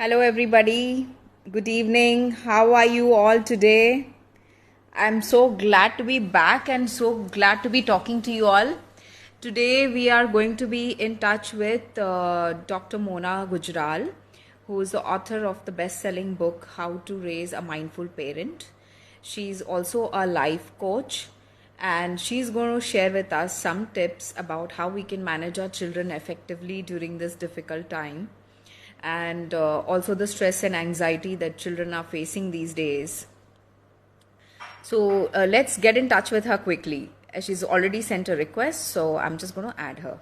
Hello, everybody. Good evening. How are you all today? I'm so glad to be back and so glad to be talking to you all. Today, we are going to be in touch with Dr. Mona Gujral, who is the author of the best selling book, How to Raise a Mindful Parent. She's also a life coach, and she's going to share with us some tips about how we can manage our children effectively during this difficult time, and also the stress and anxiety that children are facing these days. So let's get in touch with her quickly. She's already sent a request, so I'm just going to add her.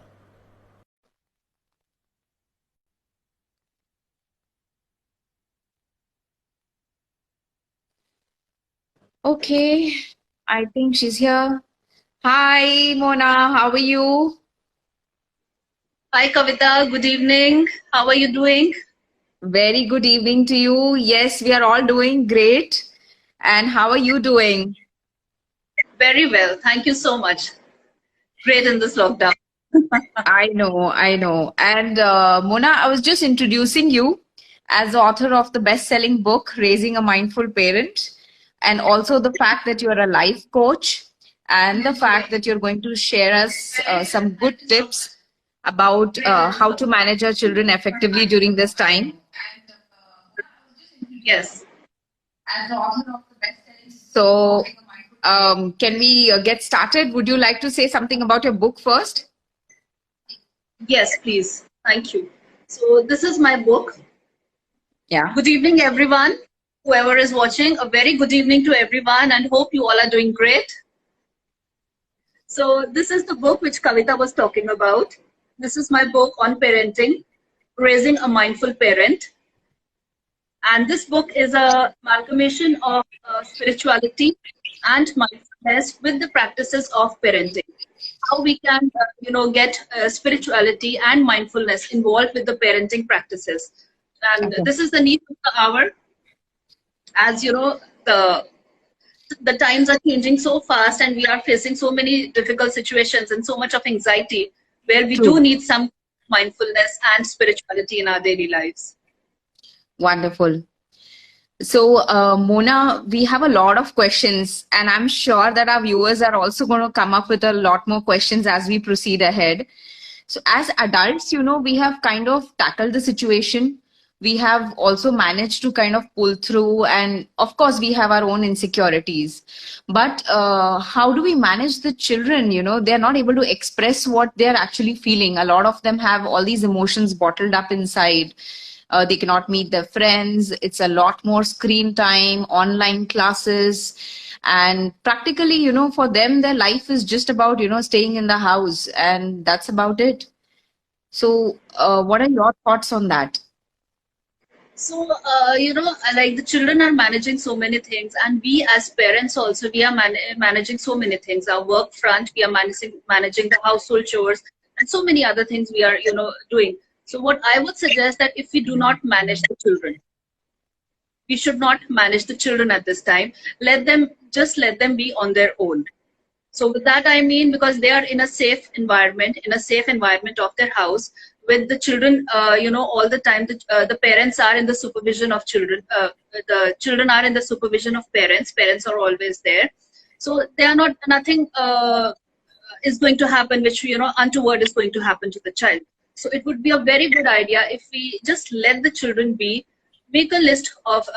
Okay, I think she's here. Hi, Mona, how are you? Hi Kavita, good evening. How are you doing? Very good evening to you. Yes, we are all doing great. And how are you doing? Very well. Thank you so much. Great in this lockdown. I know, I know. And Mona, I was just introducing you as the author of the best-selling book, Raising a Mindful Parent, and also the fact that you're a life coach, and the fact that you're going to share us some good tips about how to manage our children effectively during this time. Yes. As the author of the best-selling. So, can we get started? Would you like to say something about your book first? Yes, please. Thank you. So this is my book. Yeah. Good evening, everyone. Whoever is watching, a very good evening to everyone and hope you all are doing great. So this is the book which Kavita was talking about. This is my book on parenting, Raising a Mindful Parent. And this book is a amalgamation of spirituality and mindfulness with the practices of parenting. How we can, get spirituality and mindfulness involved with the parenting practices. And Okay. this is the need of the hour. As you know, the times are changing so fast, and we are facing so many difficult situations and so much of anxiety, where we do True. need some mindfulness and spirituality in our daily lives. Wonderful. So, Mona, we have a lot of questions, and I'm sure that our viewers are also going to come up with a lot more questions as we proceed ahead. So, as adults, we have kind of tackled the situation. We have also managed to kind of pull through, and of course, we have our own insecurities. But how do we manage the children? They're not able to express what they're actually feeling. A lot of them have all these emotions bottled up inside. They cannot meet their friends. It's a lot more screen time, online classes. And practically, for them, their life is just about, staying in the house, and that's about it. So, what are your thoughts on that? So, like the children are managing so many things, and we as parents also, we are managing so many things. Our work front, we are managing the household chores, and so many other things we are, doing. So, what I would suggest that if we do not manage the children, we should not manage the children at this time. Let them be on their own. So with that I mean, because they are in a safe environment of their house, with the children, all the time the parents are in the supervision of children. The children are in the supervision of parents. Parents are always there, so they are not nothing is going to happen which untoward is going to happen to the child. So it would be a very good idea if we just let the children be, make a list of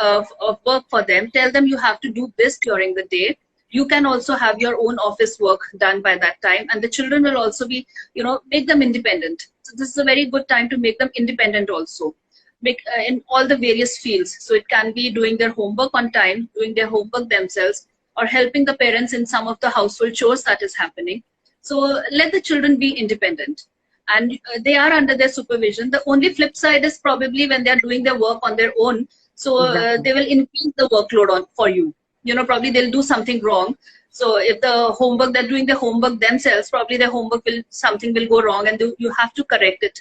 work for them, tell them you have to do this during the day. You can also have your own office work done by that time, and the children will also be, make them independent. So this is a very good time to make them independent also, make in all the various fields. So it can be doing their homework on time, doing their homework themselves, or helping the parents in some of the household chores that is happening. So let the children be independent, and they are under their supervision. The only flip side is probably when they are doing their work on their own, so Exactly. they will increase the workload on for you. Probably they'll do something wrong. So if the homework, they're doing the homework themselves, probably their homework will, something will go wrong, and you have to correct it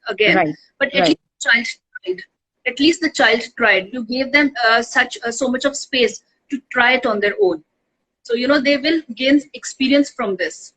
again. Right. But at Right. least the child tried. At least the child tried. You gave them so much of space to try it on their own. So they will gain experience from this,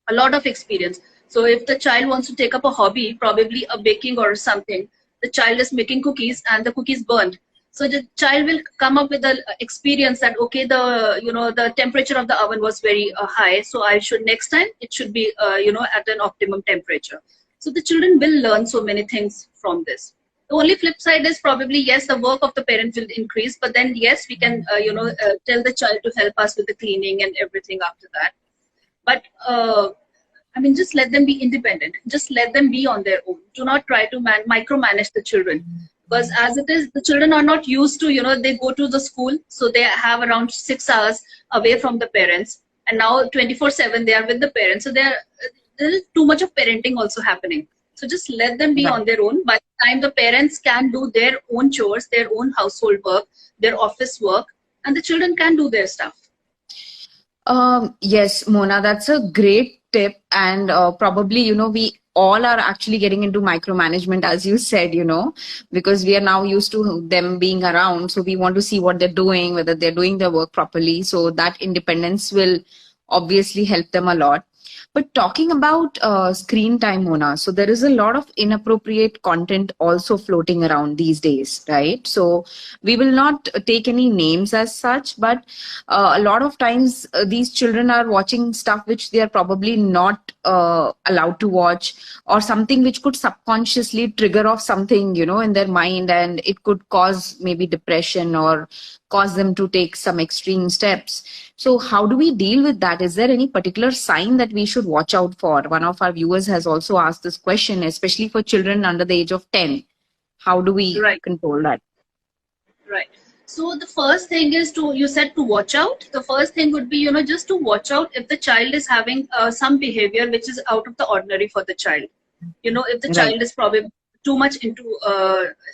a lot of experience. So if the child wants to take up a hobby, probably a baking or something, the child is making cookies and the cookies burned. So the child will come up with the experience that, okay, the temperature of the oven was very high, so I should, next time it should be at an optimum temperature. So the children will learn so many things from this. The only flip side is probably, yes, the work of the parent will increase, but then yes, we can tell the child to help us with the cleaning and everything after that. But I mean, just let them be independent. Just let them be on their own. Do not try to micromanage the children. Because as it is, the children are not used to, they go to the school, so they have around 6 hours away from the parents. And now 24/7, they are with the parents. So there is too much of parenting also happening. So just let them be on their own. By the time the parents can do their own chores, their own household work, their office work, and the children can do their stuff. Yes, Mona, that's a great tip. And probably, we all are actually getting into micromanagement, as you said, because we are now used to them being around. So we want to see what they're doing, whether they're doing their work properly. So that independence will obviously help them a lot. But talking about screen time, Mona, so there is a lot of inappropriate content also floating around these days, right? So we will not take any names as such, but a lot of times these children are watching stuff which they are probably not allowed to watch, or something which could subconsciously trigger off something, in their mind, and it could cause maybe depression or cause them to take some extreme steps. So how do we deal with that? Is there any particular sign that we should watch out for? One of our viewers has also asked this question, especially for children under the age of 10. How do we control that? Right. So the first thing is you said to watch out. The first thing would be, just to watch out if the child is having some behavior which is out of the ordinary for the child. If the child is probably too much into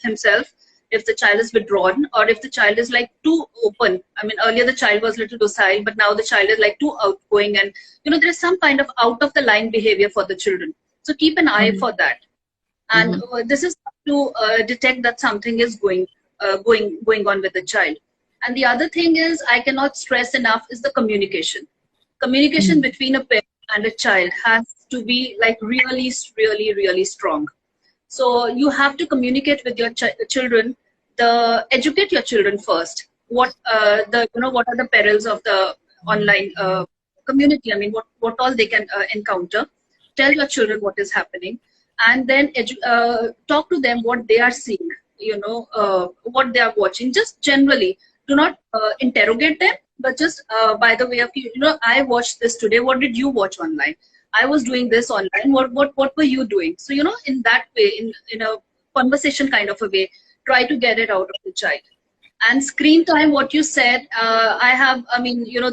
himself, if the child is withdrawn, or if the child is like too open. I mean, earlier the child was a little docile, but now the child is like too outgoing, and there's some kind of out of the line behavior for the children. So keep an eye for that. And this is to detect that something is going on with the child. And the other thing is, I cannot stress enough, is the communication. Communication between a parent and a child has to be like really, really, really strong. So you have to communicate with your children. Educate your children first. What are the perils of the online community? I mean, what all they can encounter. Tell your children what is happening, and then talk to them what they are seeing. What they are watching. Just generally, do not interrogate them, but just by the way of I watched this today. What did you watch online? I was doing this online. What were you doing? So in that way, in a conversation kind of a way, try to get it out of the child. And screen time, what you said,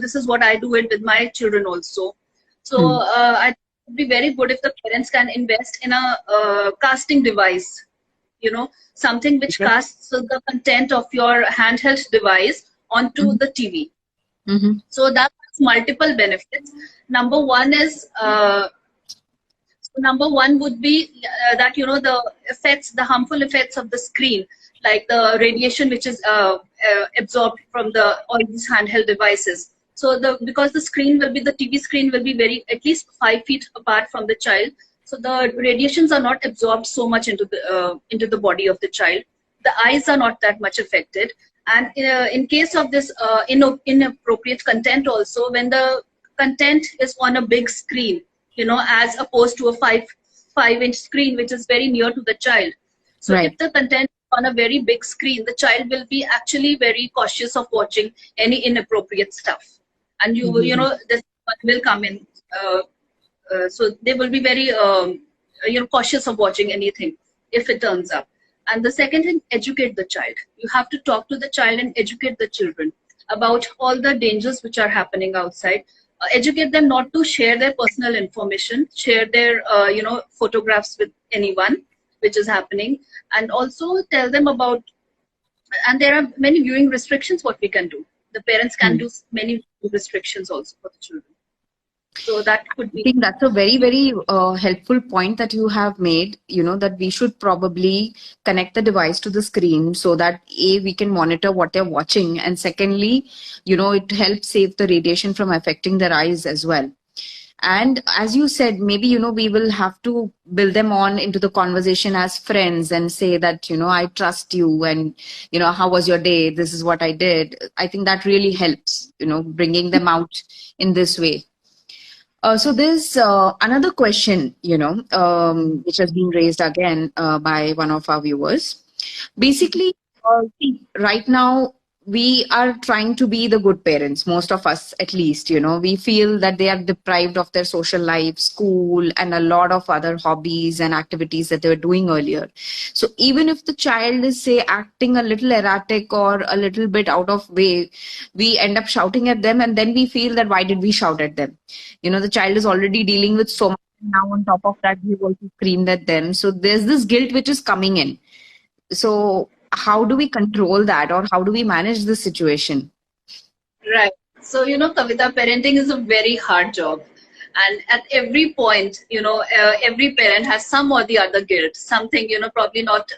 this is what I do it with my children also. So I would be very good if the parents can invest in a casting device. Something which casts the content of your handheld device onto the TV. So that has multiple benefits. Number one would be that the harmful effects of the screen, like the radiation which is absorbed from all these handheld devices. So because the TV screen will be at least 5 feet apart from the child. So the radiations are not absorbed so much into the body of the child. The eyes are not that much affected. And in case of this inappropriate content also, when the content is on a big screen, as opposed to a 5-inch screen, which is very near to the child. So if the content is on a very big screen, the child will be actually very cautious of watching any inappropriate stuff. And this one will come in. So they will be very cautious of watching anything if it turns up. And the second thing, educate the child. You have to talk to the child and educate the children about all the dangers which are happening outside. Educate them not to share their personal information, share their photographs with anyone, which is happening, and also tell them about. And there are many viewing restrictions. What we can do, the parents can do many restrictions also for the children. So that could be. I think that's a very, very helpful point that you have made, that we should probably connect the device to the screen so that we can monitor what they're watching. And secondly, it helps save the radiation from affecting their eyes as well. And as you said, maybe, we will have to build them on into the conversation as friends and say that, I trust you, and, how was your day? This is what I did. I think that really helps, bringing them out in this way. So there's another question, which has been raised again by one of our viewers. Basically, see, right now we are trying to be the good parents, most of us at least. We feel that they are deprived of their social life, school, and a lot of other hobbies and activities that they were doing earlier. So even if the child is, say, acting a little erratic or a little bit out of way, we end up shouting at them, and then we feel that why did we shout at them? The child is already dealing with so much. Now on top of that, we've also screamed at them. So there's this guilt which is coming in. So how do we control that, or how do we manage this situation? Right. So, Kavita, parenting is a very hard job. And at every point, every parent has some or the other guilt. Something, probably not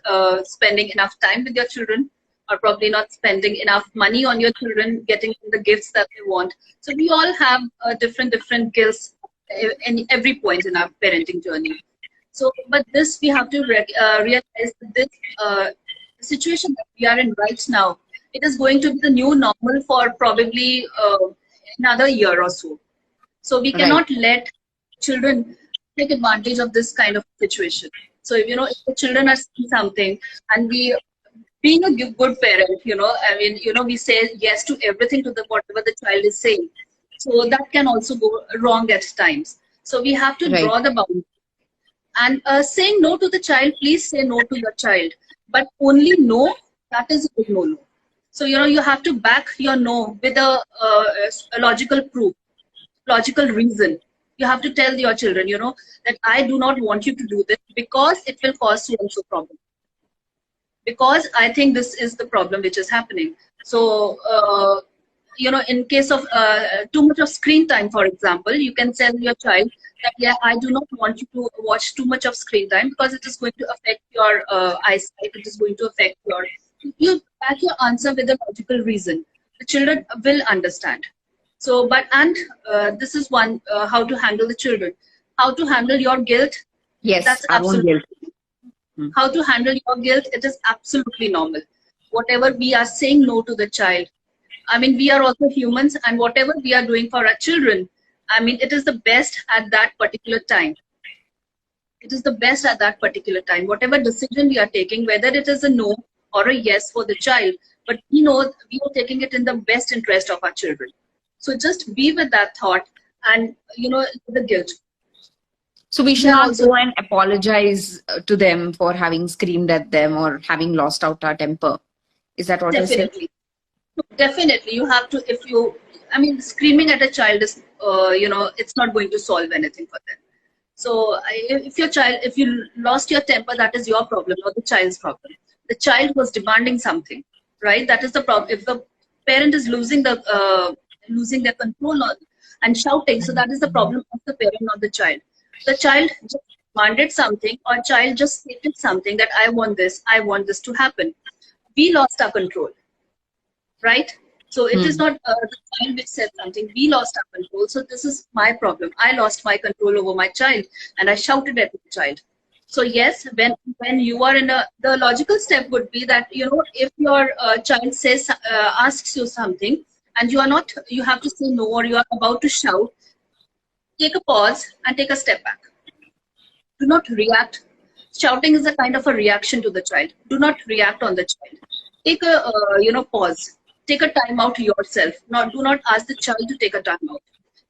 spending enough time with your children, or probably not spending enough money on your children, getting the gifts that they want. So we all have different guilts in every point in our parenting journey. So, but this we have to realize that this situation that we are in right now, it is going to be the new normal for probably another year or so. So we Right. cannot let children take advantage of this kind of situation. So if the children are seeing something, and we, being a good parent, we say yes to everything to the whatever the child is saying. So that can also go wrong at times. So we have to Right. draw the boundary. And saying no to the child, please say no to your child. But only no, that is a big no-no. So, you have to back your no with a logical proof, logical reason. You have to tell your children, that I do not want you to do this because it will cause so and so problem. Because I think this is the problem which is happening. So, in case of too much of screen time, for example, you can tell your child that, yeah, I do not want you to watch too much of screen time because it is going to affect your eyesight. It is going to affect your. You back your answer with a logical reason. The children will understand. So, this is one how to handle the children. How to handle your guilt. Yes, That's our own absolutely guilt. Hmm. how to handle your guilt. It is absolutely normal. Whatever we are saying no to the child, I mean, we are also humans, and whatever we are doing for our children, I mean, it is the best at that particular time. It is the best at that particular time. Whatever decision we are taking, whether it is a no or a yes for the child, but we know we are taking it in the best interest of our children. So just be with that thought, and the guilt. So we We should are not also go and apologize to them for having screamed at them or having lost out our temper. Is that what you're saying? definitely. Definitely, you have to. If you, I mean, screaming at a child is, it's not going to solve anything for them. So, if your child, if you lost your temper, that is your problem, not the child's problem. The child was demanding something, right? That is the problem. If the parent is losing their control on and shouting, so that is the problem of the parent, not the child. The child just demanded something, or child just stated something that I want this to happen. We lost our control, right? So it is Hmm. not the child which said something. We lost our control. So this is my problem. I lost my control over my child, and I shouted at the child. So yes, when you are in the logical step would be that if your child says asks you something, and you have to say no, or you are about to shout, take a pause and take a step back. Do not react. Shouting is a kind of a reaction to the child. Do not react on the child. Take a pause. Take a time out yourself. Do not ask the child to take a time out.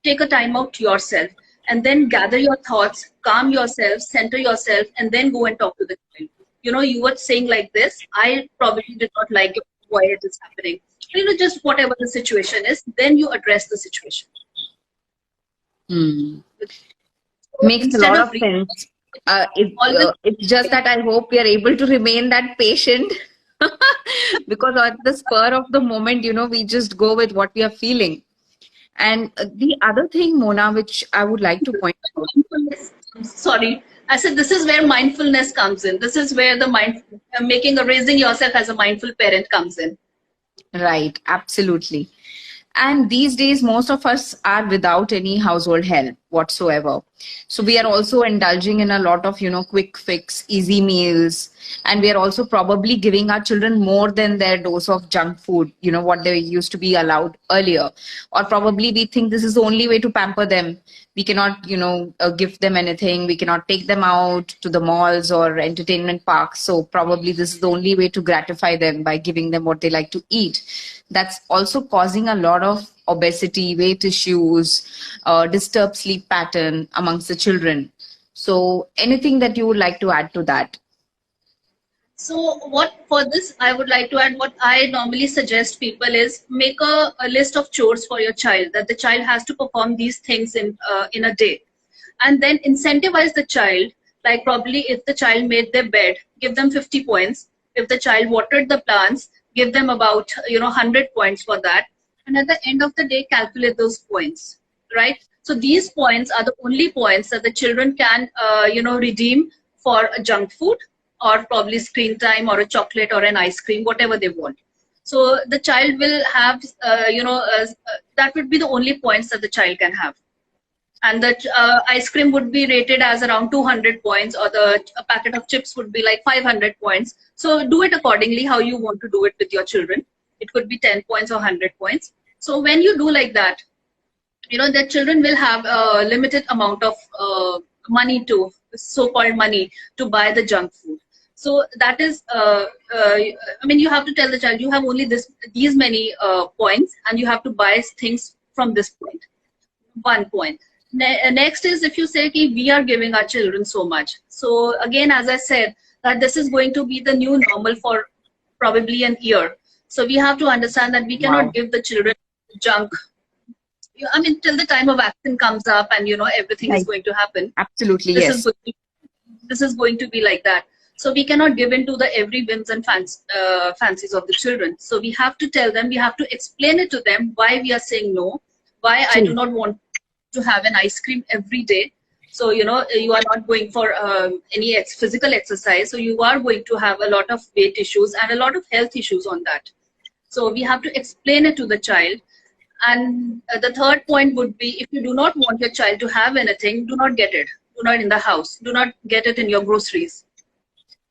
Take a time out yourself, and then gather your thoughts, calm yourself, center yourself, and then go and talk to the child. You were saying like this. I probably did not like it, why it is happening. Just whatever the situation is, then you address the situation. Hmm. So Makes a instead lot of of sense. always It's just that I hope we are able to remain that patient because at the spur of the moment, we just go with what we are feeling. And the other thing, Mona, which I would like to point out. mindfulness. Sorry, I said this is where mindfulness comes in. This is where the raising yourself as a mindful parent comes in. Right, absolutely. And these days, most of us are without any household help. whatsoever. So we are also indulging in a lot of, quick fix, easy meals, and we are also probably giving our children more than their dose of junk food, what they used to be allowed earlier. Or probably we think this is the only way to pamper them. We cannot, give them anything. We cannot take them out to the malls or entertainment parks. So probably this is the only way to gratify them by giving them what they like to eat. That's also causing a lot of obesity, weight issues, disturbed sleep pattern amongst the children. So anything that you would like to add to that? So what for this, I would like to add, what I normally suggest people is make a list of chores for your child, that the child has to perform these things in a day. And then incentivize the child, like probably if the child made their bed, give them 50 points. If the child watered the plants, give them about 100 points for that. And at the end of the day, calculate those points, right? So these points are the only points that the children can redeem for a junk food, or probably screen time, or a chocolate, or an ice cream, whatever they want. So the child will have that would be the only points that the child can have. And the ice cream would be rated as around 200 points, or a packet of chips would be like 500 points. So do it accordingly how you want to do it with your children. It could be 10 points or 100 points. So when you do like that, the children will have a limited amount of money, to so-called money, to buy the junk food. So that is, you have to tell the child, you have only these many points, and you have to buy things from this point. 1 point. Next is, if you say, we are giving our children so much. So again, as I said, that this is going to be the new normal for probably an year. So we have to understand that we cannot give the children junk. Till the time a vaccine comes up and, everything is going to happen. Absolutely, this yes. This is going to be like that. So we cannot give in to the every whims and fancies of the children. So we have to tell them, we have to explain it to them why we are saying no, why I do not want to have an ice cream every day. So, you are not going for any physical exercise. So you are going to have a lot of weight issues and a lot of health issues on that. So we have to explain it to the child. And the third point would be, if you do not want your child to have anything, do not get it. Do not in the house. Do not get it in your groceries.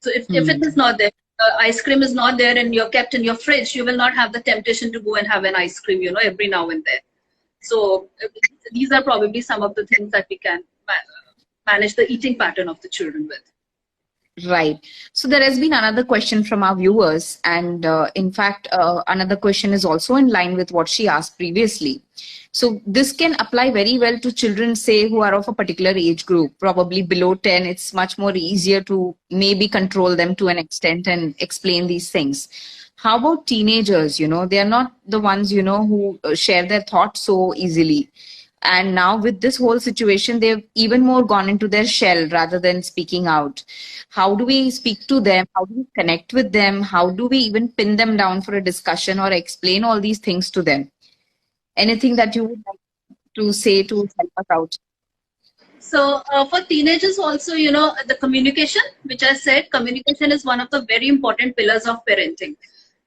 So if it is not there, ice cream is not there, and you're kept in your fridge, you will not have the temptation to go and have an ice cream, every now and then. So these are probably some of the things that we can manage the eating pattern of the children with. Right. So there has been another question from our viewers, and in fact, another question is also in line with what she asked previously. So this can apply very well to children, say, who are of a particular age group, probably below 10. It's much more easier to maybe control them to an extent and explain these things. How about teenagers? They are not the ones, who share their thoughts so easily. And now with this whole situation, they've even more gone into their shell rather than speaking out. How do we speak to them? How do we connect with them? How do we even pin them down for a discussion or explain all these things to them? Anything that you would like to say to help us out? So for teenagers also, the communication, which I said, communication is one of the very important pillars of parenting.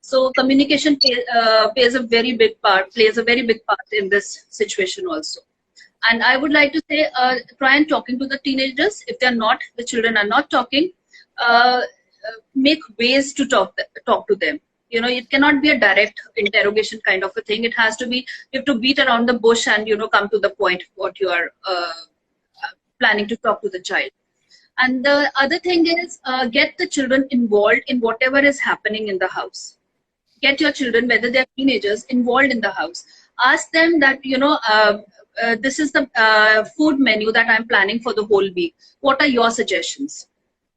So communication plays a very big part in this situation also. And I would like to say, try and talking to the teenagers. If the children are not talking, make ways to talk to them. It cannot be a direct interrogation kind of a thing. It has to be, you have to beat around the bush and, come to the point what you are planning to talk to the child. And the other thing is, get the children involved in whatever is happening in the house. Get your children, whether they're teenagers, involved in the house. Ask them that, this is the food menu that I'm planning for the whole week. What are your suggestions?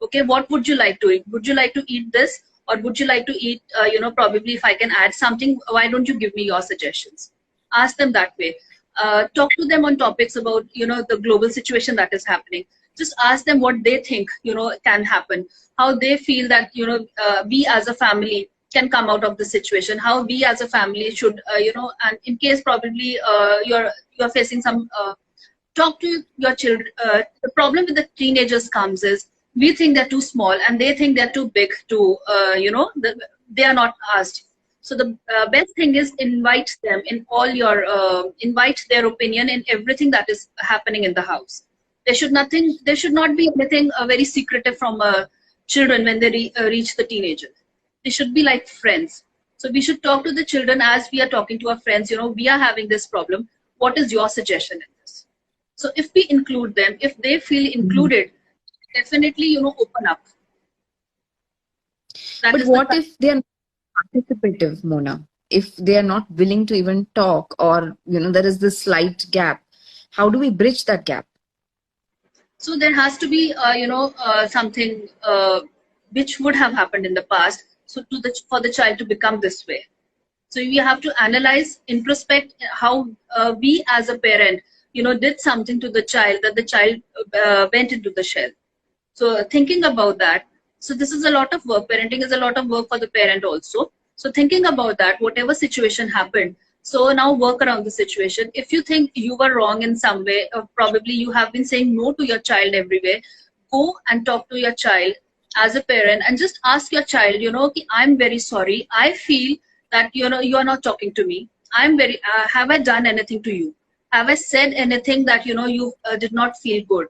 Okay, what would you like to eat? Would you like to eat this? Or would you like to eat, probably if I can add something, why don't you give me your suggestions? Ask them that way. Talk to them on topics about, the global situation that is happening. Just ask them what they think, can happen. How they feel that, we as a family can come out of the situation, how we as a family should, and in case probably you're facing some, talk to your children. The problem with the teenagers comes is, we think they're too small and they think they're too big to, they are not asked. So the best thing is invite them in all your invite their opinion in everything that is happening in the house. There should not be anything very secretive from children when they reach the teenager. They should be like friends. So we should talk to the children as we are talking to our friends. You know, we are having this problem. What is your suggestion in this? So if we include them, if they feel included, definitely, you know, open up. That But is what the if they are not participative, Mona? If they are not willing to even talk, or there is this slight gap, how do we bridge that gap? So there has to be, something which would have happened in the past. So for the child to become this way. So we have to analyze, introspect how we as a parent, you know, did something to the child that the child went into the shell. So thinking about that, so this is a lot of work. Parenting is a lot of work for the parent also. So thinking about that, whatever situation happened, so now work around the situation. If you think you were wrong in some way, or probably you have been saying no to your child everywhere, go and talk to your child as a parent and just ask your child, you know, I'm very sorry. I feel that, you know, you are not talking to me. Have I done anything to you? Have I said anything that, you know, you did not feel good?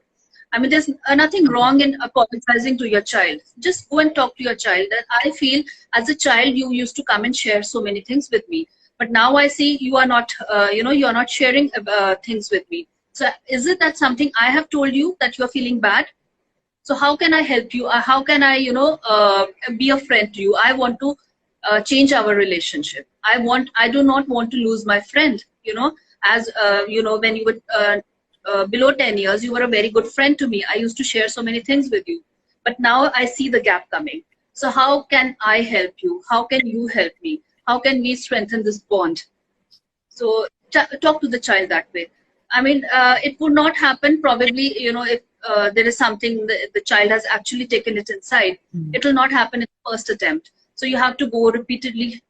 I mean, there's nothing Okay. wrong in apologizing to your child. Just go and talk to your child. That I feel as a child you used to come and share so many things with me, but now I see you are not, you are not sharing things with me. So is it that something I have told you that you are feeling bad? So how can I help you? How can I, be a friend to you? I want to change our relationship. I do not want to lose my friend. You know, as when you were below 10 years, you were a very good friend to me. I used to share so many things with you, but now I see the gap coming. So how can I help you? How can you help me? How can we strengthen this bond? So talk to the child that way. I mean, it would not happen probably, you know, if there is something the child has actually taken it inside. Mm. It will not happen in the first attempt. So you have to go repeatedly,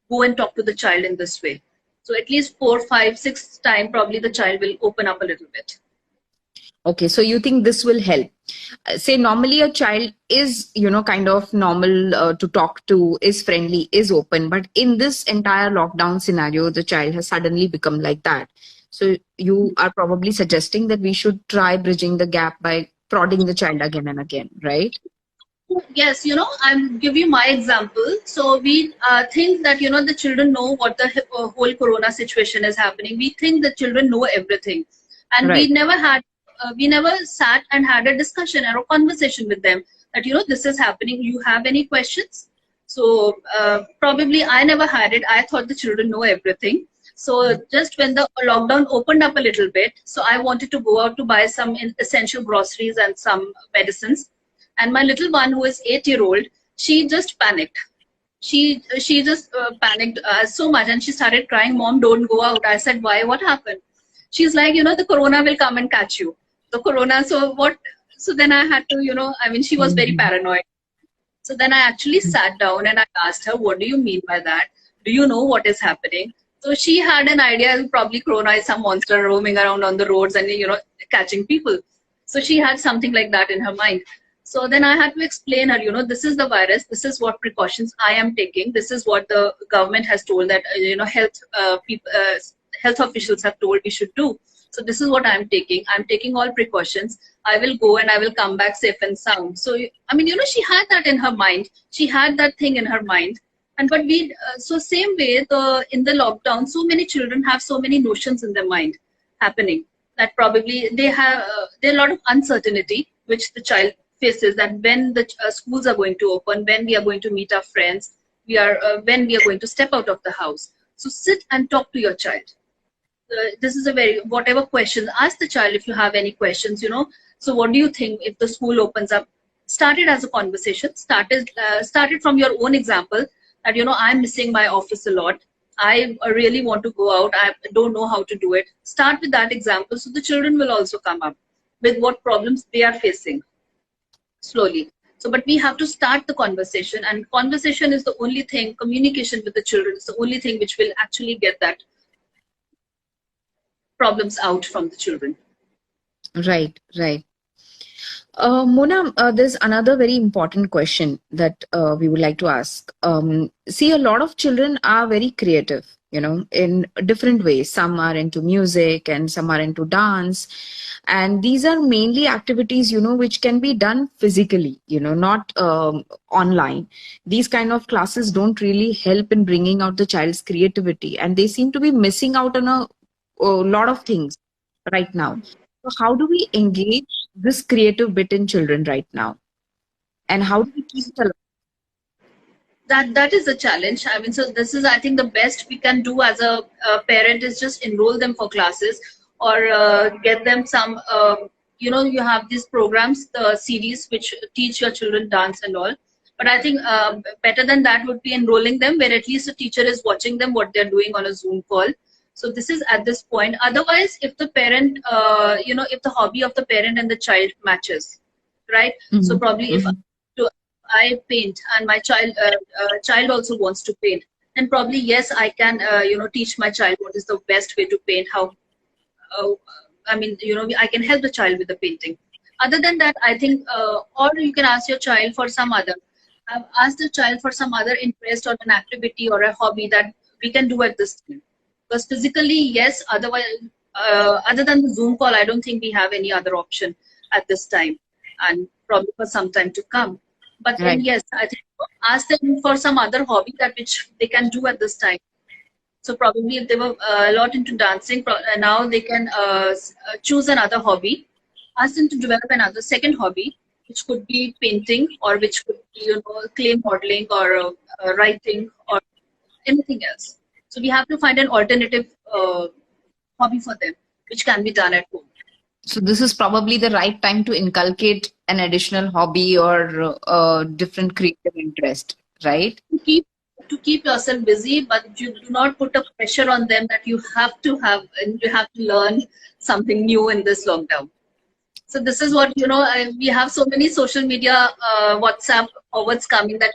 go and talk to the child in this way. So at least 4, 5, 6 times, probably the child will open up a little bit. Okay, so you think this will help? Say normally a child is, kind of normal to talk to, is friendly, is open, but in this entire lockdown scenario, the child has suddenly become like that. So you are probably suggesting that we should try bridging the gap by prodding the child again and again, right? Yes, you know, I'll give you my example. So we think that, you know, the children know what the whole corona situation is happening. We think the children know everything. And Right. we never sat and had a discussion or a conversation with them that, you know, this is happening. You have any questions? So probably I never had it. I thought the children know everything. So just when the lockdown opened up a little bit, so I wanted to go out to buy some essential groceries and some medicines, and my little one who is 8-year-old, she just panicked. She just panicked so much, and she started crying, mom, don't go out. I said, why, what happened? She's like, you know, the corona will come and catch you, the corona. So what? So then I had to, you know, I mean, she was very Mhm. paranoid. So then I actually sat down and I asked her, what do you mean by that? Do you know what is happening? So she had an idea, probably corona is some monster roaming around on the roads and, you know, catching people. So she had something like that in her mind. So then I had to explain her, you know, this is the virus, this is what precautions I am taking, this is what the government has told that, health officials have told we should do. So this is what I'm taking. I'm taking all precautions. I will go and I will come back safe and sound. So, I mean, you know, she had that in her mind. She had that thing in her mind. And but so same way, in the lockdown, so many children have so many notions in their mind happening that probably they have, there are a lot of uncertainty which the child faces, that when the schools are going to open, when we are going to meet our friends, when we are going to step out of the house. So sit and talk to your child. This is a very, whatever questions, ask the child if you have any questions, you know. So what do you think if the school opens up? Start it as a conversation. Started from your own example that, you know, I'm missing my office a lot. I really want to go out. I don't know how to do it. Start with that example, so the children will also come up with what problems they are facing slowly. So, but we have to start the conversation, and conversation is the only thing, communication with the children is the only thing which will actually get that problems out from the children. Right, right. Mona, there's another very important question that we would like to ask. See, a lot of children are very creative, in different ways. Some are into music and some are into dance. And these are mainly activities, which can be done physically, not online. These kind of classes don't really help in bringing out the child's creativity. And they seem to be missing out on a lot of things right now. So how do we engage this creative bit in children right now? And how do we keep it alive? That is a challenge. I mean, so this is, I think, the best we can do as a parent is just enroll them for classes, or get them some, you have these programs, the CDs which teach your children dance and all. But I think better than that would be enrolling them where at least the teacher is watching them what they're doing on a Zoom call. So this is at this point. Otherwise, if the parent, if the hobby of the parent and the child matches, right? So Mhm, probably if mhm. I paint and my child also wants to paint, then probably yes, I can teach my child what is the best way to paint. How uh, I mean, I can help the child with the painting. Other than that, I think, or you can ask your child for some other. Ask the child for some other interest or an activity or a hobby that we can do at this time. Because physically, yes. Otherwise, other than the Zoom call, I don't think we have any other option at this time, and probably for some time to come. But then, Right. yes, I think ask them for some other hobby that which they can do at this time. So probably if they were a lot into dancing, now they can choose another hobby. Ask them to develop another second hobby, which could be painting, or which could be clay modeling, or writing, or anything else. So we have to find an alternative hobby for them, which can be done at home. So this is probably the right time to inculcate an additional hobby or different creative interest, right? To keep yourself busy, but you do not put a pressure on them that you have to have and you have to learn something new in this lockdown. So this is what, we have so many social media, WhatsApp forwards coming that,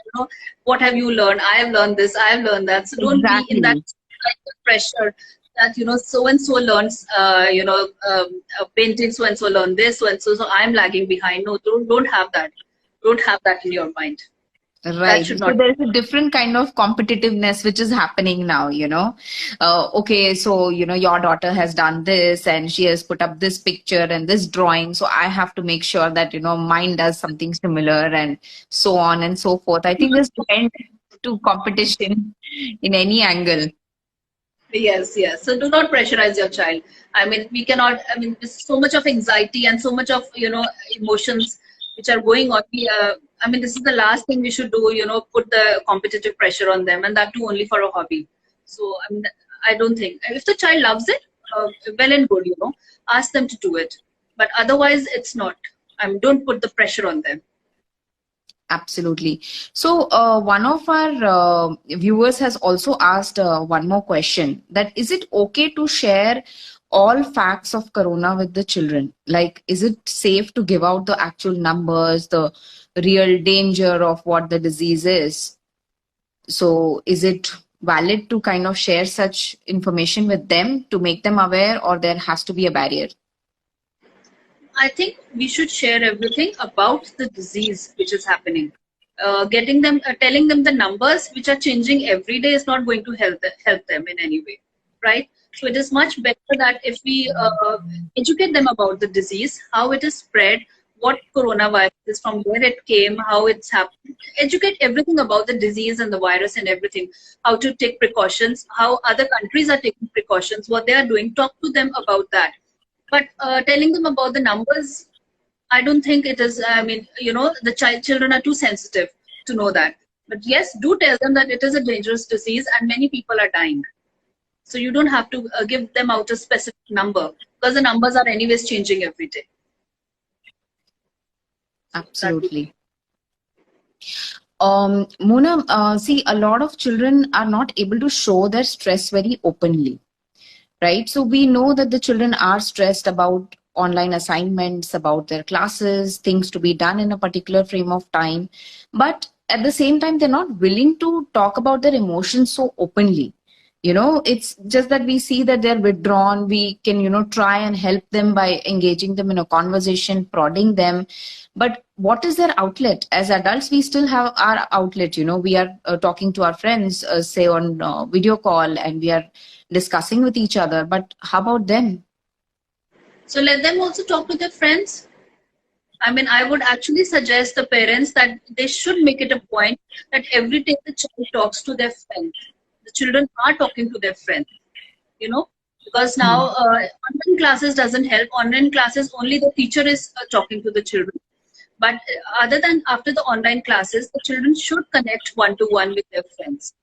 what have you learned? I have learned this, I have learned that. So don't be in that Exactly. kind of pressure that, so and so learns, painting, so and so learn this, so and so, so I'm lagging behind. No, don't have that. Don't have that in your mind. That Right. should So not. there's a different kind of competitiveness which is happening now, Okay, so, your daughter has done this and she has put up this picture and this drawing. So I have to make sure that, mine does something similar and so on and so forth. I think there's end to competition in any angle. Yes, yes. So do not pressurize your child. I mean, we cannot, I mean, there's so much of anxiety and so much of, emotions which are going on. I mean, this is the last thing we should do, put the competitive pressure on them, and that too only for a hobby. So, I mean, I don't think, if the child loves it, well and good, ask them to do it. But otherwise, it's not. I mean, don't put the pressure on them. Absolutely. So, one of our viewers has also asked one more question, that is it okay to share all facts of corona with the children? Like, is it safe to give out the actual numbers, the real danger of what the disease is? So, is it valid to kind of share such information with them to make them aware, or there has to be a barrier? I think we should share everything about the disease which is happening. Getting them, telling them the numbers which are changing every day is not going to help them in any way, right? So it is much better that if we educate them about the disease, how it is spread, what coronavirus is, from where it came, how it's happened. Educate everything about the disease and the virus and everything. How to take precautions, how other countries are taking precautions, what they are doing. Talk to them about that, but telling them about the numbers, I don't think it is. I mean, the children are too sensitive to know that. But yes, do tell them that it is a dangerous disease and many people are dying. So you don't have to give them out a specific number, because the numbers are anyways changing every day. So that would be. Absolutely. Mona, see, a lot of children are not able to show their stress very openly, right? So we know that the children are stressed about online assignments, about their classes, things to be done in a particular frame of time. But at the same time, they're not willing to talk about their emotions so openly. It's just that we see that they're withdrawn. We can, try and help them by engaging them in a conversation, prodding them. But what is their outlet? As adults, we still have our outlet. We are talking to our friends, say on video call, and we are discussing with each other. But how about them? So let them also talk to their friends. I mean, I would actually suggest the parents that they should make it a point that every day the child talks to their friends. The children are talking to their friends, because now online classes doesn't help. Online classes, only the teacher is talking to the children. But other than after the online classes, the children should connect one-to-one with their friends.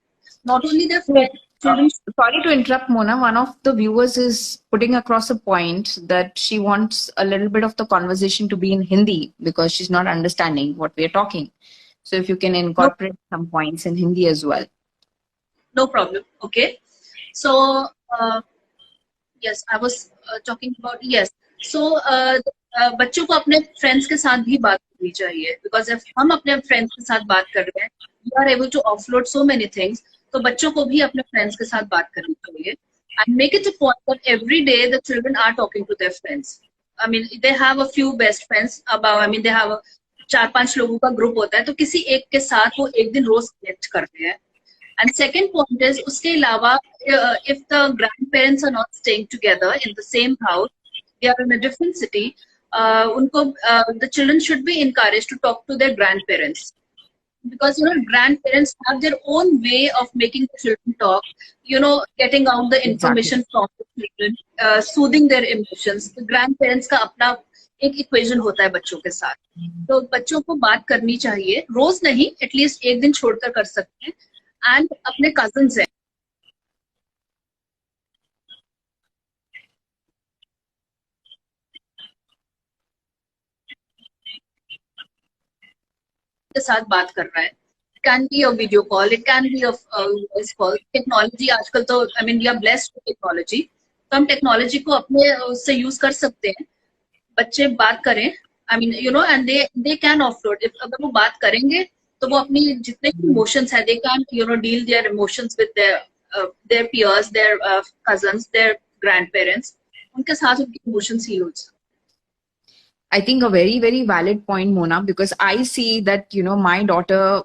Not only their So, friends, children. sorry to interrupt, Mona. One of the viewers is putting across a point that she wants a little bit of the conversation to be in Hindi because she's not understanding what we are talking. So, if you can No, incorporate some points in Hindi as well. no problem. Okay. So, yes, I was talking about, yes. So, बच्चों को अपने friends के साथ भी बात करनी चाहिए, because if हम अपने फ्रेंड्स के साथ बात कर रहे हैं, we are able to offload so many things. तो बच्चों को भी अपने फ्रेंड्स के साथ बात करनी चाहिए, and make it a point that every day the children are talking to their friends. I mean, they have a few best friends about, I mean, they have 4-5 लोगों का ग्रुप होता है, तो किसी एक के साथ वो एक दिन रोज कनेक्ट करते हैं. And second point is, उसके अलावा, if the grandparents are not staying together in the same house, they are in a different city, the children should be encouraged to talk to their grandparents. Because, grandparents have their own way of making the children talk, getting out the information from the children, soothing their emotions. The grandparents का अपना एक equation होता है बच्चों के साथ. तो बच्चों को बात करनी चाहिए, रोज नहीं, एटलीस्ट एक दिन छोड़कर कर सकते हैं. एंड अपने कजिन्स हैं के साथ बात कर रहा है. Can be a video call, it can be a voice call. Technology आजकल तो, I mean, we are blessed with technology, तो हम टेक्नोलॉजी को अपने उससे यूज कर सकते हैं. बच्चे बात करें, I mean, and they can offload. अगर वो बात करेंगे तो वो अपनी जितने भी इमोशंस है, they can deal their emotions with their peers, their cousins, their grand parents. उनके साथ उनके इमोशंस हील हो जाए. I think a very, very valid point, Mona, because I see that, my daughter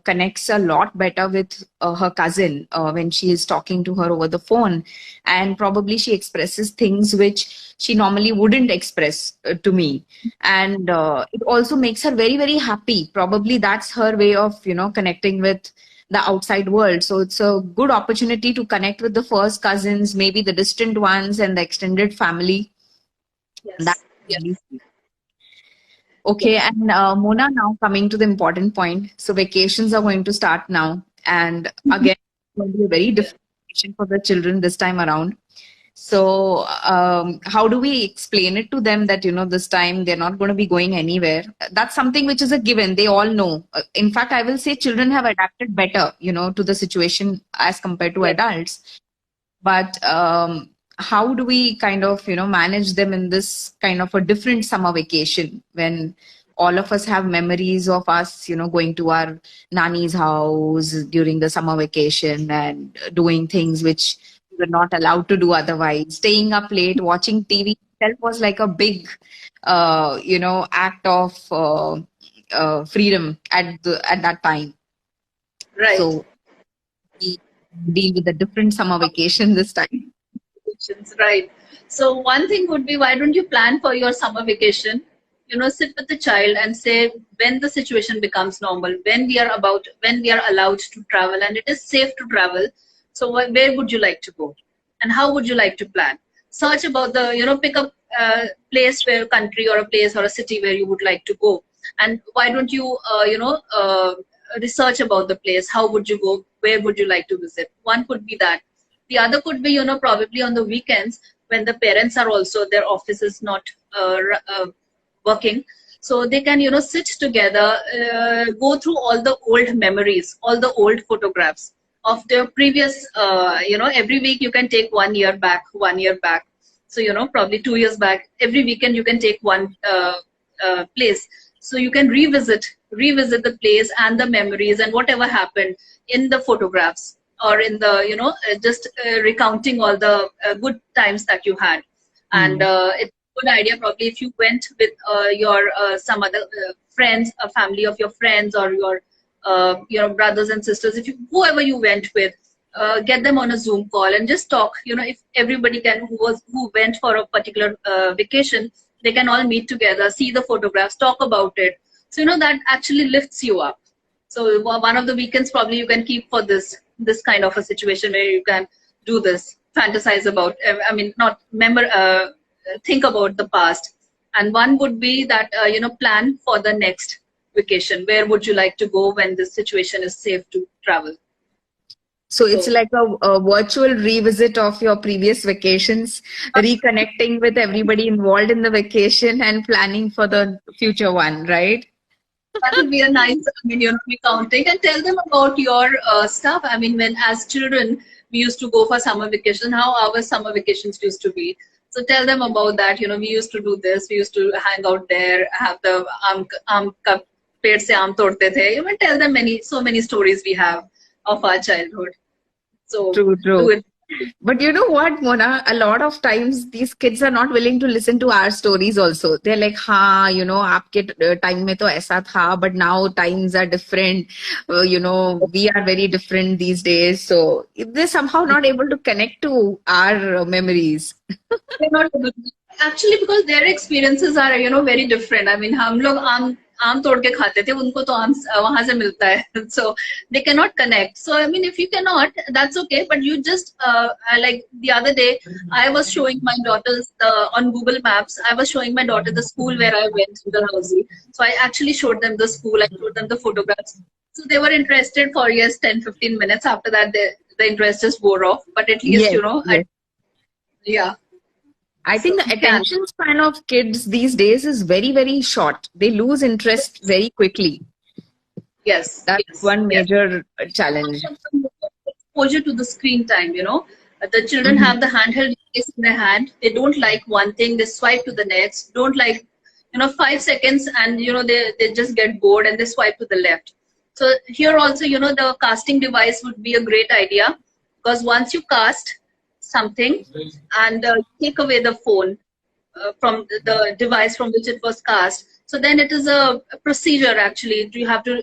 connects a lot better with her cousin when she is talking to her over the phone. And probably she expresses things which she normally wouldn't express to me. And it also makes her very, very happy. Probably that's her way of, connecting with the outside world. So it's a good opportunity to connect with the first cousins, maybe the distant ones and the extended family. Yes. That's really sweet. Okay, and Mona, now coming to the important point. So vacations are going to start now, and again, it's going to be a very different situation for the children this time around. So, how do we explain it to them that this time they're not going to be going anywhere? That's something which is a given. They all know. In fact, I will say children have adapted better, to the situation as compared to adults. But how do we kind of manage them in this kind of a different summer vacation when all of us have memories of us going to our nanny's house during the summer vacation and doing things which we were not allowed to do otherwise. Staying up late watching TV itself was like a big act of freedom at that time. Right. So we deal with a different summer vacation this time. Right. So one thing would be, why don't you plan for your summer vacation? Sit with the child and say, when the situation becomes normal, when we are allowed to travel and it is safe to travel. So where would you like to go? And how would you like to plan? Search about pick up a place country or a place or a city where you would like to go. And why don't you, research about the place? How would you go? Where would you like to visit? One could be that. The other could be, probably on the weekends when the parents are also, their office is not working. So they can, sit together, go through all the old memories, all the old photographs of their previous, every week you can take 1 year back. So, probably 2 years back, every weekend you can take one place. So you can revisit the place and the memories and whatever happened in the photographs. or in the, just recounting all the good times that you had. And it's a good idea probably if you went with your some other friends, a family of your friends, or your brothers and sisters, if you, whoever you went with, get them on a Zoom call and just talk. If everybody can, who went for a particular vacation, they can all meet together, see the photographs, talk about it. So that actually lifts you up. So one of the weekends probably you can keep for this kind of a situation where you can do this, fantasize about. I mean, not remember, think about the past. And one would be that plan for the next vacation. Where would you like to go when this situation is safe to travel? So it's like a virtual revisit of your previous vacations, reconnecting with everybody involved in the vacation and planning for the future one, right? That would be a nice, recounting, and tell them about your stuff. I mean, when as children, we used to go for summer vacation, how our summer vacations used to be. So tell them about that. We used to do this. We used to hang out there, have the ka ped se aam todte the. Tell them so many stories we have of our childhood. So True, do true. it. But you know what, Mona? A lot of times these kids are not willing to listen to our stories also. They're like, हाँ, आपके time में तो ऐसा था, but now times are different. We are very different these days. So they're somehow not able to connect to our memories. They're not able to- Actually, because their experiences are very different. I mean, हम लोग आम तोड़ के खाते थे, उनको तो आम वहां से मिलता है. So they cannot connect. So I mean, if you cannot, that's okay. But you just like the other day, I was showing my daughters on Google Maps. I was showing my daughter the school where I went to the housing. So I actually showed them the school. I showed them the photographs. So they were interested for 10-15 minutes. After that, the interest just wore off. But at least Yes, yes. yeah. I think the You can. attention span of kids these days is very, very short. They lose interest very quickly. Yes, That's yes, one yes. major challenge. Exposure to the screen time, The children Mhm. have the handheld device in their hand. They don't like one thing, they swipe to the next. Don't like, 5 seconds, and, they just get bored and they swipe to the left. So here also, the casting device would be a great idea, because once you cast something and take away the phone from the device from which it was cast. So then it is a procedure actually. You have to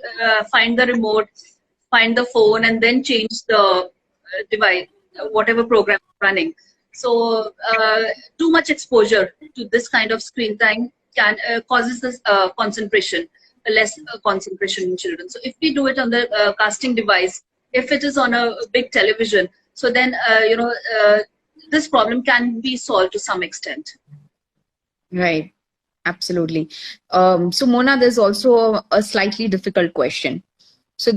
find the remote, find the phone, and then change the device, whatever program running. So too much exposure to this kind of screen time can causes this concentration, less concentration in children. So if we do it on the casting device, if it is on a big television, so then this problem can be solved to some extent. Right. Absolutely. So Mona, there's also a slightly difficult question. So,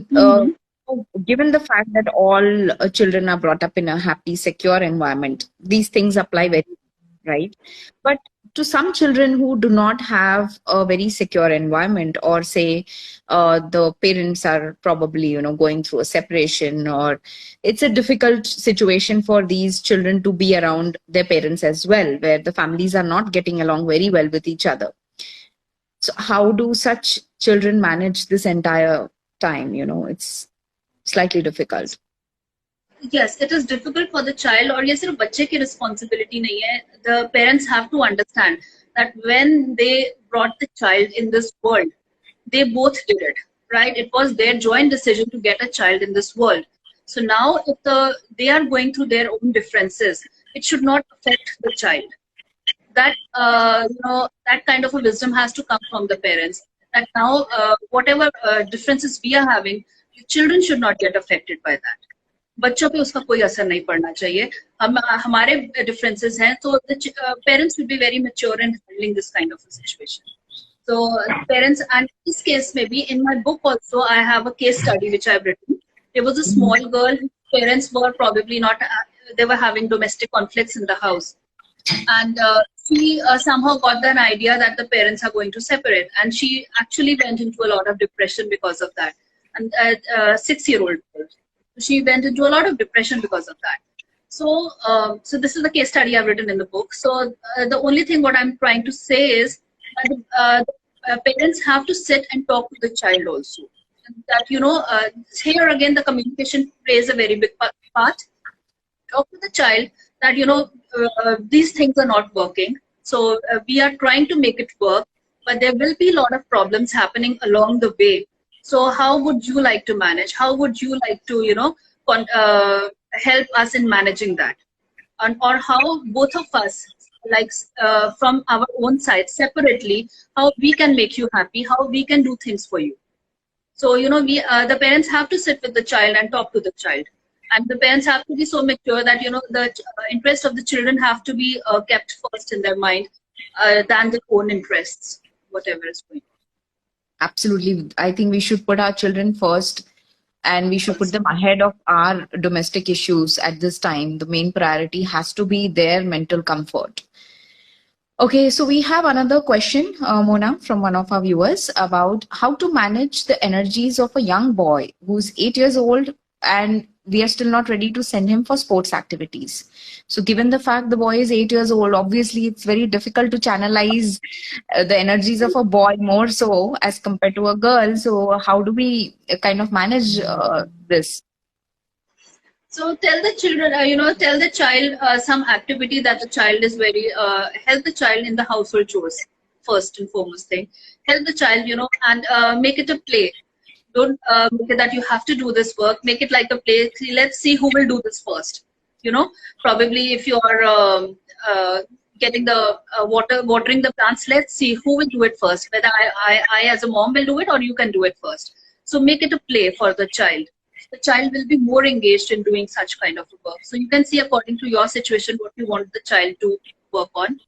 given the fact that all children are brought up in a happy, secure environment, these things apply very well, right? But to some children who do not have a very secure environment, or say the parents are probably, going through a separation, or it's a difficult situation for these children to be around their parents as well, where the families are not getting along very well with each other. So how do such children manage this entire time? It's slightly difficult. Yes, it is difficult for the child, और ये सिर्फ बच्चे की responsibility नहीं है. The parents have to understand that when they brought the child in this world, they both did it, right? It was their joint decision to get a child in this world. So now, if they are going through their own differences, it should not affect the child. That that kind of a wisdom has to come from the parents. That now, whatever differences we are having, the children should not get affected by that. बच्चों पे उसका कोई असर नहीं पड़ना चाहिए. हमारे differences हैं, so the parents will be very mature in handling this kind of a situation. So parents, and in this case, maybe in my book also, I have a case study which I've written. There was a small girl whose parents were probably not, they were having domestic conflicts in the house. And she somehow got an idea that the parents are going to separate. And she actually went into a lot of depression because of that. And 6-year-old girl. She went into a lot of depression because of that. So, so this is the case study I've written in the book. So the only thing what I'm trying to say is that parents have to sit and talk to the child also. that here again the communication plays a very big part. Talk to the child that these things are not working, so we are trying to make it work, but there will be a lot of problems happening along the way. So how would you like to manage? How would you like to help us in managing that? And or how both of us, like from our own side separately, how we can make you happy, how we can do things for you. So we the parents have to sit with the child and talk to the child, and the parents have to be so mature that the interest of the children have to be kept first in their mind than their own interests, whatever is going Absolutely. I think we should put our children first and we should on put first. them ahead of our domestic issues at this time. The main priority has to be their mental comfort. Okay, so we have another question, Mona, from one of our viewers about how to manage the energies of a young boy who's 8 years old and we are still not ready to send him for sports activities. So, given the fact the boy is 8 years old, obviously it's very difficult to channelize the energies of a boy more so as compared to a girl. So, how do we kind of manage this? So tell the children, tell the child some activity that the child is very, help the child in the household chores, first and foremost thing. Help the child, and make it a play. Don't make it that you have to do this work. Make it like a play. See, let's see who will do this first. Probably if you are getting the watering the plants, let's see who will do it first. Whether I as a mom will do it or you can do it first. So make it a play for the child. The child will be more engaged in doing such kind of work. So you can see according to your situation what you want the child to work on.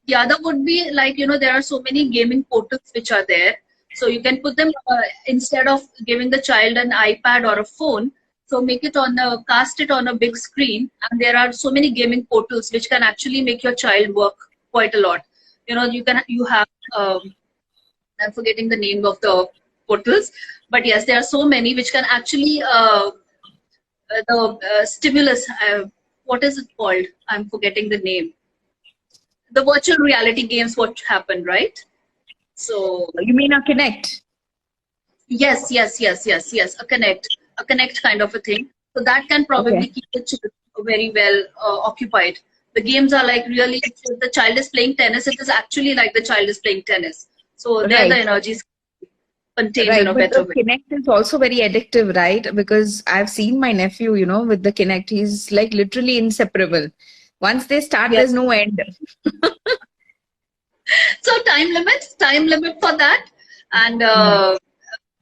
The other would be like, there are so many gaming portals which are there. So you can put them instead of giving the child an iPad or a phone. So make it cast it on a big screen. And there are so many gaming portals which can actually make your child work quite a lot. You have, I'm forgetting the name of the portals, but yes, there are so many which can actually the stimulus. What is it called? I'm forgetting the name. The virtual reality games. What happened, right? So You mean a Connect? yes, yes, yes, yes, yes. A connect kind of a thing. So that can probably Okay. keep the children very well occupied. The games are like really, if the child is playing tennis, it is actually like the child is playing tennis. So there the Right. energy is contained in Right, a but better the way. Kinect is also very addictive, right? Because I've seen my nephew, with the Kinect, he's like literally inseparable. Once they start, Yes. there's no end. So time limit for that, and Mm.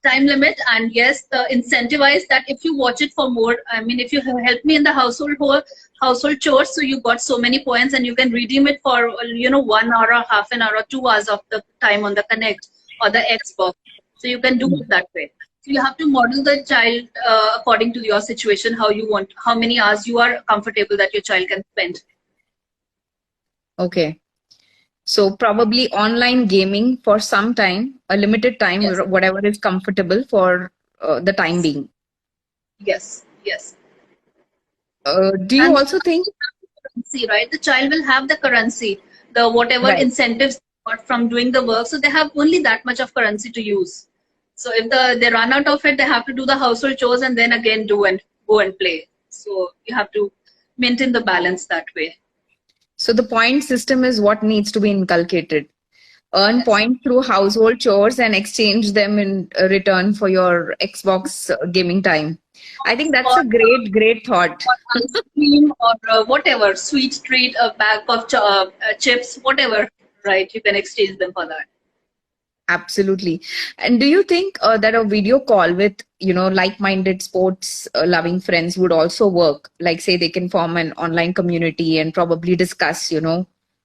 time limit, and yes, the incentivize that if you watch it for more. I mean, if you help me in the household chores, so you got so many points, and you can redeem it for 1 hour, or half an hour, or 2 hours of the time on the Connect or the Xbox. So you can do it that way. So you have to model the child according to your situation, how you want, how many hours you are comfortable that your child can spend. Okay. So probably online gaming for some time, a limited time, Yes, whatever is comfortable for the time being. yes, yes. Do you And also think? currency, right? The child will have the currency, the whatever Right. incentives they got from doing the work. So they have only that much of currency to use. So if they run out of it, they have to do the household chores and then again do and go and play. So you have to maintain the balance that way. So the point system is what needs to be inculcated. Earn Yes. points through household chores and exchange them in return for your Xbox gaming time. I think that's Or, a great, great thought. or ice cream or whatever, sweet treat, a bag of chips, whatever, right? You can exchange them for that. Absolutely. And do you think that a video call with, like-minded sports loving friends would also work? Like, say, they can form an online community and probably discuss,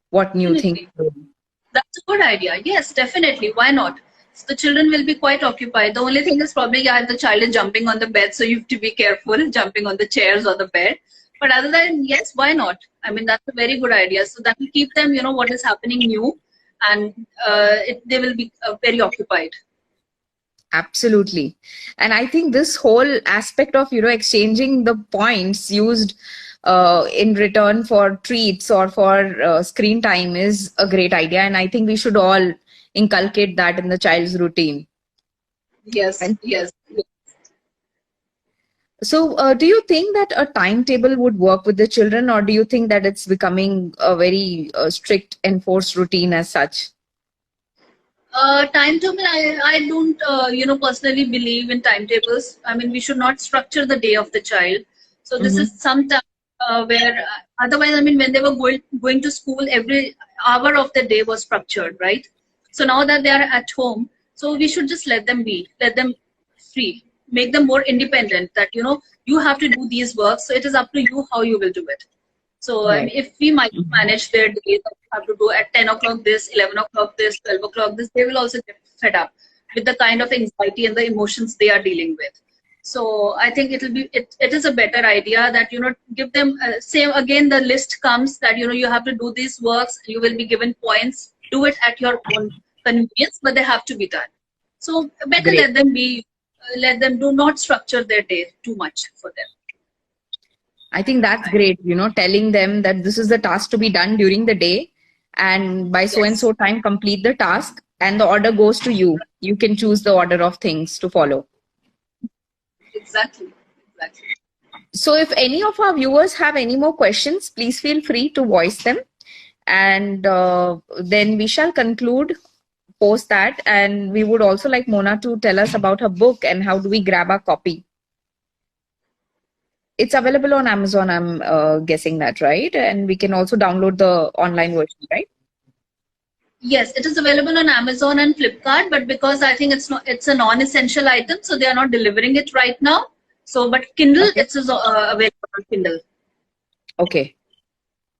what new things. Definitely. That's a good idea. Yes, definitely. Why not? So the children will be quite occupied. The only thing is probably, yeah, the child is jumping on the bed, so you have to be careful jumping on the chairs or the bed. But other than, yes, why not? I mean, that's a very good idea. So that will keep them, what is happening new, and they will be very occupied. Absolutely. And I think this whole aspect of, exchanging the points used in return for treats or for screen time is a great idea. And I think we should all inculcate that in the child's routine. Yes, And yes. so, do you think that a timetable would work with the children, or do you think that it's becoming a very strict enforced routine as such? Timetable, I don't, personally believe in timetables. I mean, we should not structure the day of the child. So this Mm-hmm. is some time where, otherwise, I mean, when they were going to school, every hour of the day was structured, right? So now that they are at home, so we should just let them be, let them free, make them more independent. That you have to do these works, so it is up to you how you will do it. So I Right. mean, if we might manage their day, that you have to do at 10 o'clock this, 11 o'clock this, 12 o'clock this, they will also get fed up with the kind of anxiety and the emotions they are dealing with. So I think it is a better idea that give them same again, the list comes that you have to do these works, you will be given points, do it at your own convenience, but they have to be done. So better Great. let them be, let them do not structure their day too much for them. I think that's great, telling them that this is the task to be done during the day, and by so and Yes, so time complete the task, and the order goes to you. You can choose the order of things to follow. exactly, exactly. So, if any of our viewers have any more questions, please feel free to voice them, and then we shall conclude post that. And we would also like Mona to tell us about her book and how do we grab our copy. It's available on Amazon, I'm guessing that, right? And we can also download the online version, right? Yes, it is available on Amazon and Flipkart, but because I think it's a non-essential item, so they are not delivering it right now. So, but Kindle, Okay. it is available on Kindle. Okay.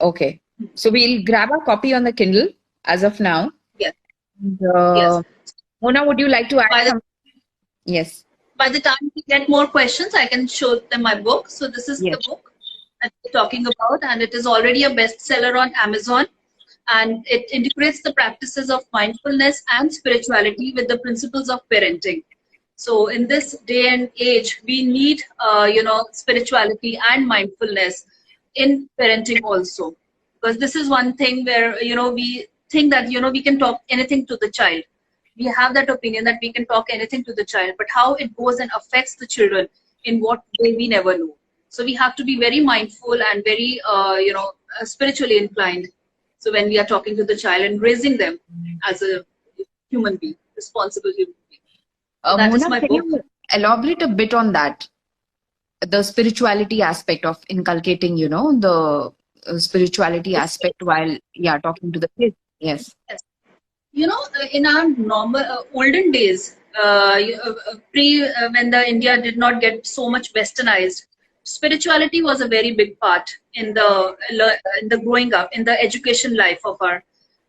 Okay. So we'll grab a copy on the Kindle as of now. Yes, And, yes. Mona, would you like to add By the some? Yes. by the time we get more questions, I can show them my book. So this is Yes. the book that we're talking about, and it is already a bestseller on Amazon. And it integrates the practices of mindfulness and spirituality with the principles of parenting. So in this day and age, we need, spirituality and mindfulness in parenting also, because this is one thing where we think that we can talk anything to the child. We have that opinion that we can talk anything to the child, but how it goes and affects the children in what way we never know. So we have to be very mindful and very, spiritually inclined. So when we are talking to the child and raising them as a human being, responsible human being. So that is Mona, my can book. you elaborate a bit on that? The spirituality aspect of inculcating, the spirituality It's, aspect while, yeah, talking to the kids. Yes. yes. In our normal olden days, pre when the India did not get so much westernized, spirituality was a very big part in the growing up, in the education life of our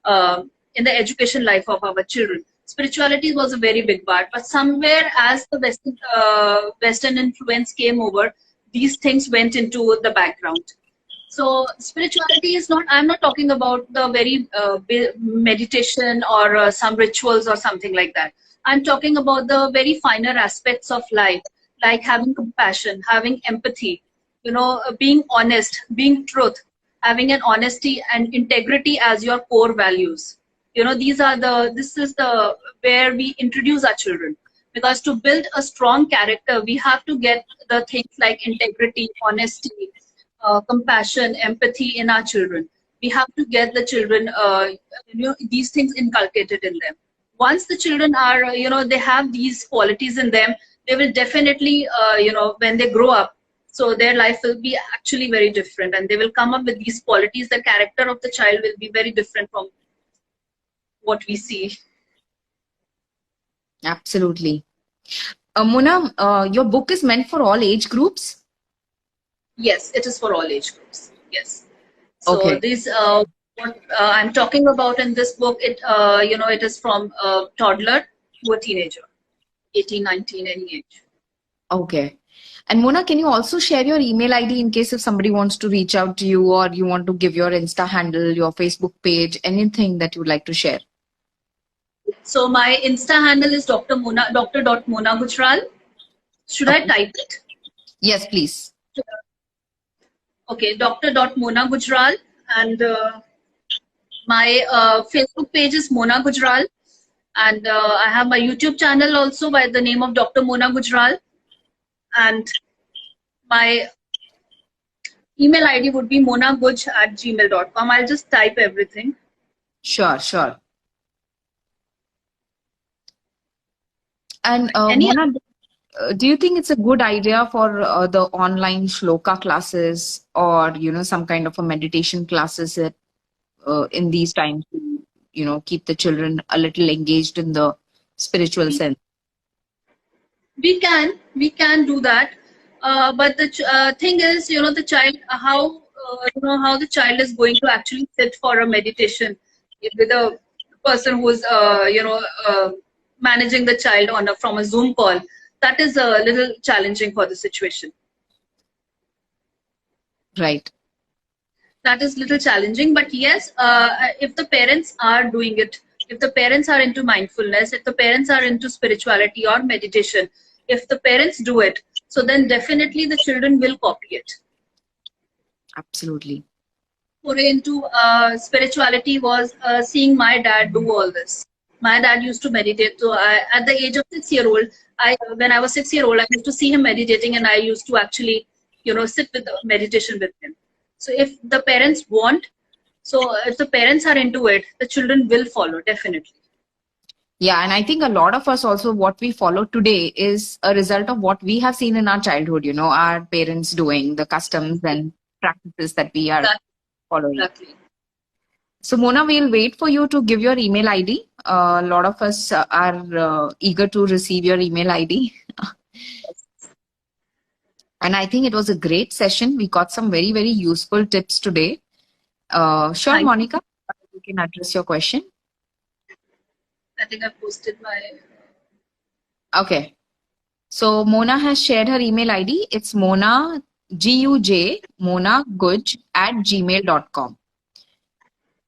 uh, in the education life of our children. Spirituality was a very big part, but somewhere as the Western influence came over, these things went into the background. So spirituality is not, I'm not talking about the very meditation or some rituals or something like that. I'm talking about the very finer aspects of life, like having compassion, having empathy, being honest, being truth, having an honesty and integrity as your core values. This is the where we introduce our children, because to build a strong character we have to get the things like integrity, honesty, compassion, empathy in our children. We have to get the children, these things inculcated in them. Once the children are, they have these qualities in them, they will definitely, when they grow up, so their life will be actually very different, and they will come up with these qualities. The character of the child will be very different from what we see. Absolutely. Mona, your book is meant for all age groups? Yes, it is for all age groups. Yes. So Okay. this what I'm talking about in this book, it is from a toddler to a teenager, 18, 19, any age. Okay. And Mona, can you also share your email ID in case if somebody wants to reach out to you or you want to give your Insta handle, your Facebook page, anything that you'd like to share? So my Insta handle is Dr. Mona Gujral. Should I Okay. type it? Yes, please. Okay, Dr. Mona Gujral, and my Facebook page is Mona Gujral. And I have my YouTube channel also by the name of Dr. Mona Gujral. And my email ID would be monaguj@gmail.com. I'll just type everything. Sure, sure. And Any Mona, do you think it's a good idea for the online shloka classes or, some kind of a meditation classes that, in these times to, keep the children a little engaged in the spiritual sense? we can do that, but the thing is, the child, how the child is going to actually sit for a meditation with a person who's managing the child from a Zoom call. That is a little challenging for the situation. Right. That is little challenging, but yes, if the parents are doing it, if the parents are into mindfulness, if the parents are into spirituality or meditation, if the parents do it, so then definitely the children will copy it. Absolutely. Foray into spirituality was seeing my dad do all this. My dad used to meditate. So at the age of 6-year-old, when I was 6-year-old, I used to see him meditating, and I used to actually, sit with the meditation with him. So if the parents want, so if the parents are into it, the children will follow, definitely. Yeah, and I think a lot of us also, what we follow today is a result of what we have seen in our childhood, our parents doing, the customs and practices that we are following. Exactly. So Mona, we'll wait for you to give your email ID. A lot of us are eager to receive your email ID. And I think it was a great session. We got some very, very useful tips today. Sure, Monica, you can address your question. I think I posted my... Okay. So Mona has shared her email ID. It's Mona, G-U-J, monaguj@gmail.com.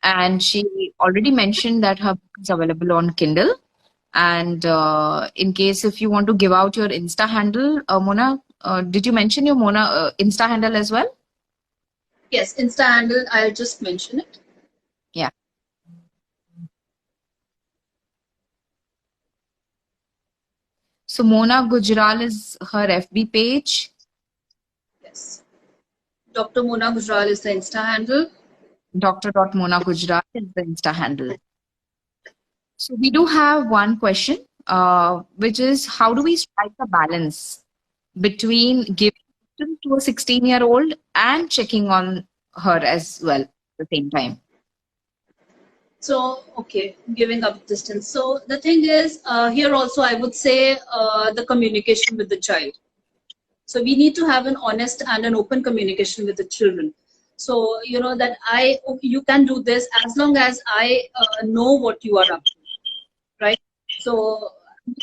And she already mentioned that her book is available on Kindle. And in case if you want to give out your Insta handle, Mona, did you mention your Mona Insta handle as well? Yes, Insta handle, I'll just mention it. Yeah. So Mona Gujral is her FB page. Yes. Dr. Mona Gujral is the Insta handle. Dr.Mona Gujral is the Insta handle. So we do have one question, which is how do we strike a balance between giving to a 16-year-old and checking on her as well at the same time? So, okay, giving up distance. So the thing is, here also I would say the communication with the child. So we need to have an honest and an open communication with the children. So, that you can do this as long as I know what you are up to, right? So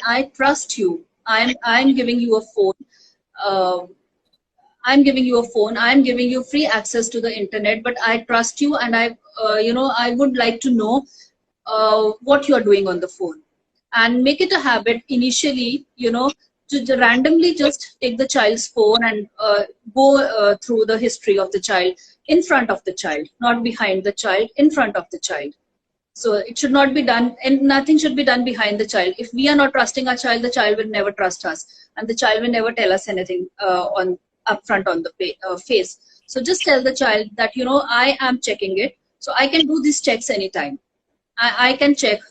I trust you. I'm giving you a phone. I'm giving you a phone. I'm giving you free access to the internet, but I trust you, and I would like to know what you are doing on the phone, and make it a habit initially, to randomly just take the child's phone and go through the history of the child in front of the child, not behind the child, in front of the child. So it should not be done, and nothing should be done behind the child. If we are not trusting our child, the child will never trust us, and the child will never tell us anything on upfront on the face. So just tell the child that I am checking it, so I can do these checks anytime. I can check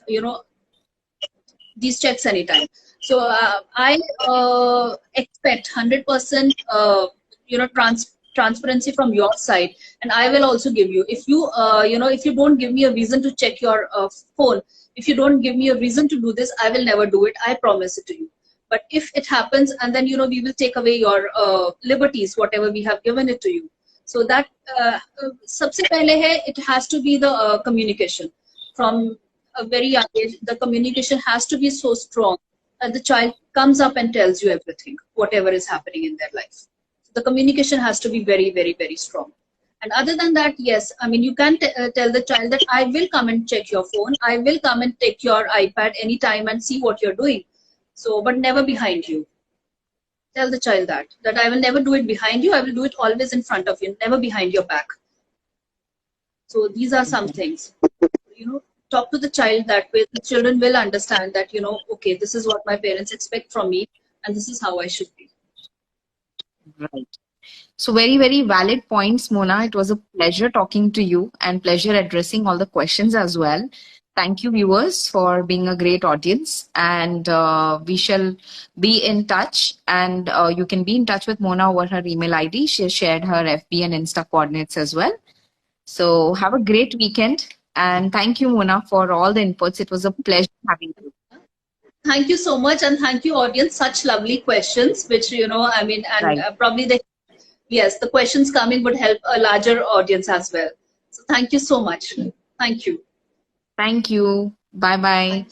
these checks anytime. So I expect 100% transparency from your side, and I will also give you. If you if you don't give me a reason to check your phone, if you don't give me a reason to do this, I will never do it. I promise it to you. But if it happens, and then we will take away your liberties, whatever we have given it to you. So that सबसे पहले है, it has to be the communication from a very young age. The communication has to be so strong that the child comes up and tells you everything, whatever is happening in their life. The communication has to be very, very, very strong. And other than that, yes, I mean, you can tell the child that I will come and check your phone. I will come and take your iPad anytime and see what you're doing. So, but never behind you. Tell the child that I will never do it behind you. I will do it always in front of you, never behind your back. So these are some things, talk to the child that way, the children will understand that, okay, this is what my parents expect from me, and this is how I should be. Right. So very, very valid points, Mona. It was a pleasure talking to you and pleasure addressing all the questions as well. Thank you, viewers, for being a great audience. And we shall be in touch. And you can be in touch with Mona over her email ID. She shared her FB and Insta coordinates as well. So have a great weekend. And thank you, Mona, for all the inputs. It was a pleasure having you. Thank you so much, and thank you, audience. Such lovely questions, which, and Right. probably yes, the questions coming would help a larger audience as well. So thank you so much. Thank you. Thank you. Bye bye.